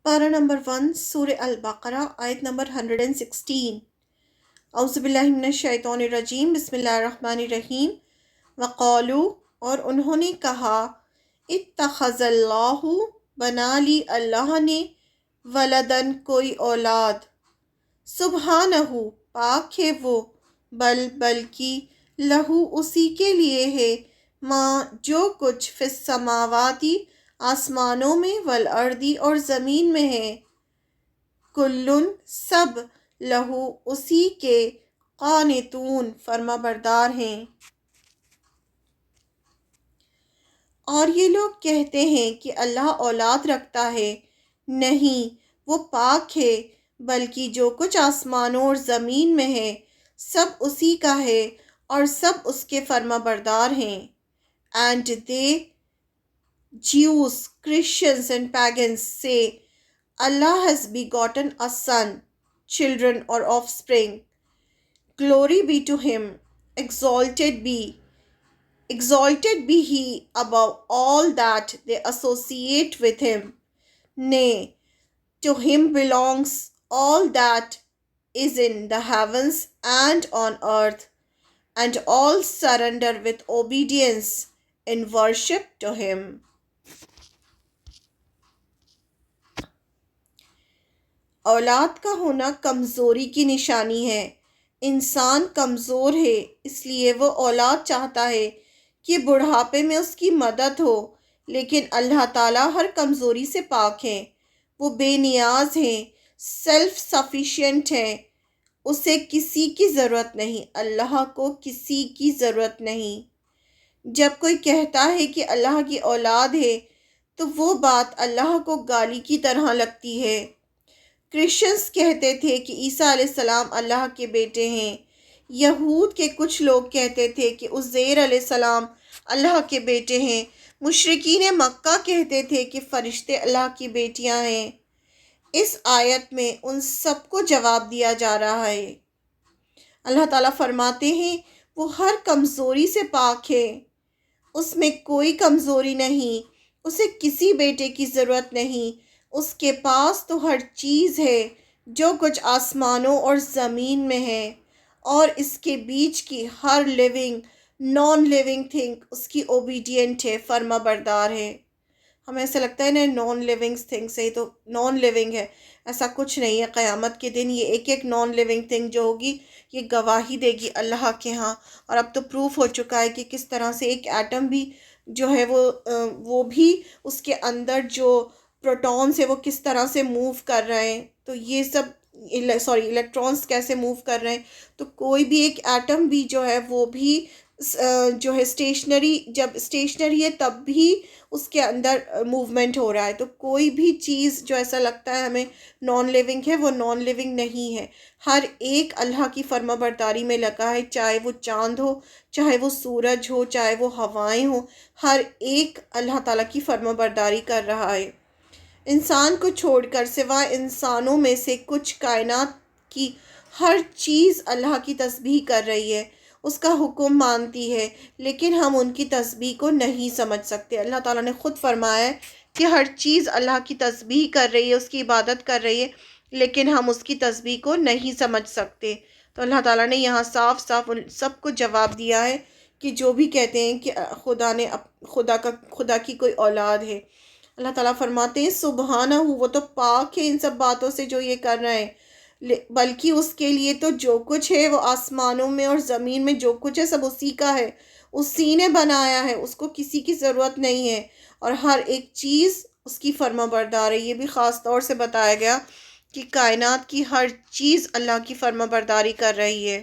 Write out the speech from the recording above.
پارہ نمبر 1 سورہ البقرہ آیت نمبر 116۔ اعوذ باللہ من الشیطان الرجیم، بسم اللہ الرحمن الرحیم۔ وقالو، اور انہوں نے کہا، اتخذ اللہ، بنا لی اللہ نے، ولدن، کوئی اولاد، سبحانہ، پاک ہے وہ، بلکہ لہو، اسی کے لیے ہے، ماں، جو کچھ، فی السماواتی، آسمانوں میں، والارضی، اور زمین میں ہے، کلن، سب، لہو، اسی کے، قانتون، فرما بردار ہیں۔ اور یہ لوگ کہتے ہیں کہ اللہ اولاد رکھتا ہے، نہیں، وہ پاک ہے، بلکہ جو کچھ آسمانوں اور زمین میں ہے سب اسی کا ہے اور سب اس کے فرما بردار ہیں۔ And they, Jews, Christians and pagans say, Allah has begotten a son, children or offspring. Glory be to him, exalted be he above all that they associate with him. Nay, to him belongs all that is in the heavens and on earth, and all surrender with obedience in worship to him. اولاد کا ہونا کمزوری کی نشانی ہے۔ انسان کمزور ہے، اس لیے وہ اولاد چاہتا ہے کہ بڑھاپے میں اس کی مدد ہو، لیکن اللہ تعالیٰ ہر کمزوری سے پاک ہیں۔ وہ بے نیاز ہیں، سیلف سفیشینٹ ہیں، اسے کسی کی ضرورت نہیں، اللہ کو کسی کی ضرورت نہیں۔ جب کوئی کہتا ہے کہ اللہ کی اولاد ہے تو وہ بات اللہ کو گالی کی طرح لگتی ہے۔ کرسچنز کہتے تھے کہ عیسیٰ علیہ السلام اللہ کے بیٹے ہیں۔ یہود کے کچھ لوگ کہتے تھے کہ عزیر علیہ السلام اللہ کے بیٹے ہیں۔ مشرکین مکہ کہتے تھے کہ فرشتے اللہ کی بیٹیاں ہیں۔ اس آیت میں ان سب کو جواب دیا جا رہا ہے۔ اللہ تعالیٰ فرماتے ہیں وہ ہر کمزوری سے پاک ہے، اس میں کوئی کمزوری نہیں، اسے کسی بیٹے کی ضرورت نہیں، اس کے پاس تو ہر چیز ہے جو کچھ آسمانوں اور زمین میں ہے، اور اس کے بیچ کی ہر لیونگ نان لیونگ تھنگ اس کی اوبیڈینٹ ہے، فرما بردار ہے۔ ہمیں ایسا لگتا ہے نا نان لیونگ تھنگ سے تو نان لیونگ ہے، ایسا کچھ نہیں ہے۔ قیامت کے دن یہ ایک ایک نان لیونگ تھنگ جو ہوگی یہ گواہی دے گی اللہ کے ہاں، اور اب تو پروف ہو چکا ہے کہ کس طرح سے ایک ایٹم بھی جو ہے وہ بھی اس کے اندر جو پروٹونز ہے وہ کس طرح سے موو کر رہے ہیں، تو یہ سب الیکٹرونز کیسے موو کر رہے ہیں، تو کوئی بھی ایک ایٹم بھی جو ہے وہ بھی جو ہے اسٹیشنری، جب اسٹیشنری ہے تب بھی اس کے اندر موومنٹ ہو رہا ہے، تو کوئی بھی چیز جو ایسا لگتا ہے ہمیں نان لیونگ ہے وہ نان لیونگ نہیں ہے۔ ہر ایک اللہ کی فرما برداری میں لگا ہے، چاہے وہ چاند ہو، چاہے وہ سورج ہو، چاہے وہ ہوائیں ہوں، ہر ایک اللہ تعالیٰ کی فرما برداری کر رہا ہے۔ انسان کو چھوڑ کر سوائے انسانوں میں سے کچھ کائنات کی ہر چیز اللہ کی تسبیح کر رہی ہے، اس کا حکم مانتی ہے، لیکن ہم ان کی تسبیح کو نہیں سمجھ سکتے۔ اللہ تعالیٰ نے خود فرمایا ہے کہ ہر چیز اللہ کی تسبیح کر رہی ہے، اس کی عبادت کر رہی ہے، لیکن ہم اس کی تسبیح کو نہیں سمجھ سکتے۔ تو اللہ تعالیٰ نے یہاں صاف صاف ان سب کو جواب دیا ہے کہ جو بھی کہتے ہیں کہ خدا کی کوئی اولاد ہے۔ اللہ تعالیٰ فرماتے ہیں سبحانہ، وہ تو پاک ہے ان سب باتوں سے جو یہ کر رہے ہیں، بلکہ اس کے لیے تو جو کچھ ہے وہ آسمانوں میں اور زمین میں جو کچھ ہے سب اسی کا ہے، اسی نے بنایا ہے، اس کو کسی کی ضرورت نہیں ہے، اور ہر ایک چیز اس کی فرما بردار ہے۔ یہ بھی خاص طور سے بتایا گیا کہ کائنات کی ہر چیز اللہ کی فرما برداری کر رہی ہے۔